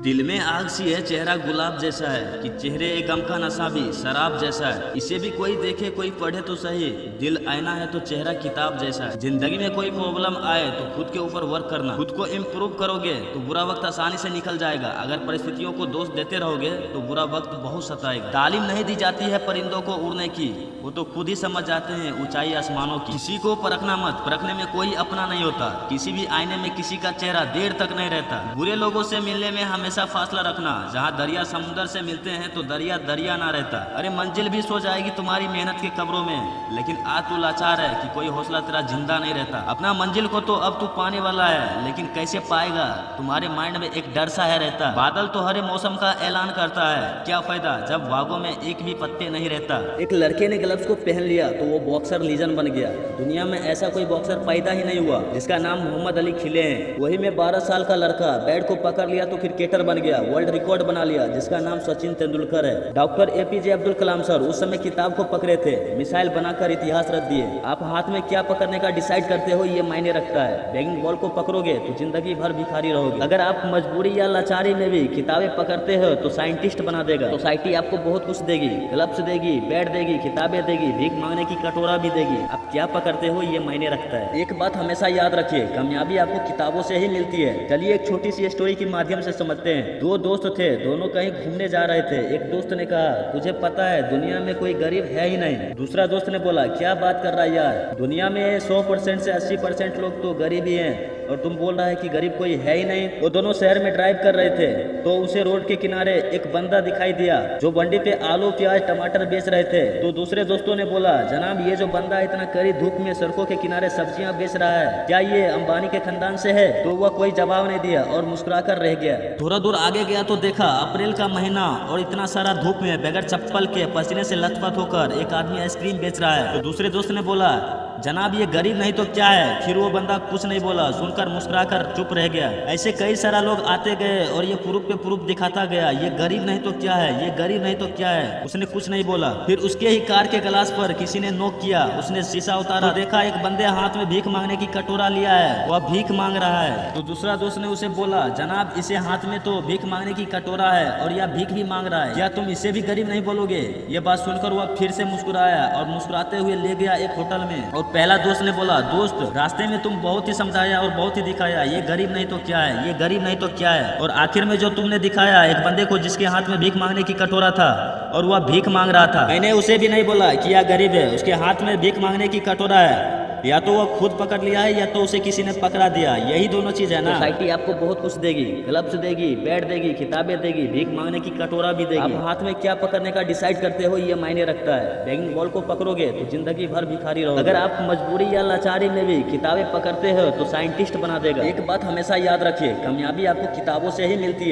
दिल में आग सी है, चेहरा गुलाब जैसा है कि चेहरे ए गम का नशा भी शराब जैसा है। इसे भी कोई देखे कोई पढ़े तो सही, दिल आईना है तो चेहरा किताब जैसा है। जिंदगी में कोई प्रॉब्लम आए तो खुद के ऊपर वर्क करना, खुद को इम्प्रूव करोगे तो बुरा वक्त आसानी से निकल जाएगा। अगर परिस्थितियों को दोष देते रहोगे तो बुरा वक्त बहुत सताएगा। तालीम नहीं दी जाती है परिंदों को उड़ने की, वो तो खुद ही समझ जाते हैं ऊंचाई आसमानों की। किसी को परखना मत, परखने में कोई अपना नहीं होता। किसी भी आईने में किसी का चेहरा देर तक नहीं रहता। बुरे लोगों से मिलने में हमेशा फासला रखना। जहाँ दरिया समुद्र से मिलते हैं तो दरिया दरिया ना रहता। अरे मंजिल भी सो जाएगी तुम्हारी मेहनत के कब्रों में, लेकिन आज तू लाचार है कि कोई हौसला तेरा जिंदा नहीं रहता। अपना मंजिल को तो अब तू पाने वाला है, लेकिन कैसे पाएगा तुम्हारे माइंड में एक डर सा है रहता। बादल तो हरे मौसम का ऐलान करता है, क्या फायदा जब बागों में एक भी पत्ते नहीं रहता। एक लड़के ने ग्लव्स को पहन लिया तो वो बॉक्सर लीजेंड बन गया। दुनिया में ऐसा कोई बॉक्सर पैदा ही नहीं हुआ जिसका नाम मोहम्मद अली खिले हैं। वही में 12 साल का लड़का बैट को पकड़ लिया तो क्रिकेटर बन गया, वर्ल्ड रिकॉर्ड बना लिया जिसका नाम सचिन तेंदुलकर है। Doctor APJ Abdul Kalam sir उस समय किताब को पकड़े थे, मिसाइल बनाकर इतिहास रख दिए। आप हाथ में क्या पकड़ने का डिसाइड करते हो ये मायने रखता है। बैगिंग बॉल को पकड़ोगे तो जिंदगी भर भिखारी रहोगे। अगर आप मजबूरी या लाचारी में भी किताबें पकड़ते हो तो साइंटिस्ट बना देगा। सोसाइटी आपको बहुत कुछ देगी, ग्लव्स देगी, बैट देगी, किताबें देगी, भीख मांगने की कटोरा भी देगी। आप क्या पकड़ते हो ये मायने रखता है। एक बात हमेशा याद रखिए, कामयाबी आपको किताबों से ही मिलती है। चलिए एक छोटी सी स्टोरी के माध्यम से समझते हैं। दो दोस्त थे, दोनों कहीं घूमने जा रहे थे। एक दोस्त ने कहा तुझे पता है दुनिया में कोई गरीब है ही नहीं। दूसरा दोस्त ने बोला क्या बात कर रहा है यार, दुनिया में 100% से 80% लोग तो गरीब ही हैं और तुम बोल रहा है कि गरीब कोई है ही नहीं। वो दोनों शहर में ड्राइव कर रहे थे तो उसे रोड के किनारे एक बंदा दिखाई दिया जो मंडी पे आलू प्याज टमाटर बेच रहे थे। तो दूसरे दोस्तों ने बोला जनाब ये जो बंदा इतना कड़ी धूप में सड़कों के किनारे सब्जियां बेच रहा है, क्या ये अंबानी के खानदान से है? तो वह कोई जवाब नहीं दिया और मुस्कुरा कर रह गया। थोड़ा दूर आगे गया तो देखा अप्रैल का महीना और इतना सारा धूप में बगैर चप्पल के पसीने से लथपथ होकर एक आदमी आइसक्रीम बेच रहा है। तो दूसरे दोस्त ने बोला जनाब ये गरीब नहीं तो क्या है? फिर वो बंदा कुछ नहीं बोला, सुनकर मुस्कुराकर चुप रह गया। ऐसे कई सारा लोग आते गए और ये प्रूफ पे प्रूफ दिखाता गया, ये गरीब नहीं तो क्या है, ये गरीब नहीं तो क्या है। उसने कुछ नहीं बोला। फिर उसके ही कार के गिलास पर किसी ने नोक किया। उसने शीशा उतारा तो देखा एक बंदे हाथ में भीख मांगने की कटोरा लिया है, वह भीख मांग रहा है। तो दूसरा दोस्त ने उसे बोला जनाब इसे हाथ में तो भीख मांगने की कटोरा है और यह भीख भी मांग रहा है, क्या तुम इसे भी गरीब नहीं बोलोगे? ये बात सुनकर वह फिर से मुस्कुराया और मुस्कुराते हुए ले गया एक होटल में। और पहला दोस्त ने बोला दोस्त रास्ते में तुम बहुत ही समझाया और बहुत ही दिखाया, ये गरीब नहीं तो क्या है, ये गरीब नहीं तो क्या है। और आखिर में जो तुमने दिखाया एक बंदे को जिसके हाथ में भीख मांगने की कटोरा था और वह भीख मांग रहा था, मैंने उसे भी नहीं बोला कि यह गरीब है, उसके हाथ में भीख मांगने की कटोरा है। या तो वो खुद पकड़ लिया है या तो उसे किसी ने पकड़ा दिया, यही दोनों चीज है ना। सोसाइटी आपको बहुत कुछ देगी, ग्लव्स देगी, बैट देगी, किताबें देगी, भीख मांगने की कटोरा भी देगी। आप हाथ में क्या पकड़ने का डिसाइड करते हो ये मायने रखता है। बैगिंग बॉल को पकड़ोगे तो जिंदगी भर भिखारी रहोगे। अगर आप मजबूरी या लाचारी में भी किताबें पकड़ते हो तो साइंटिस्ट बना देगा। एक बात हमेशा याद रखिए, कामयाबी आपको किताबों से ही मिलती है।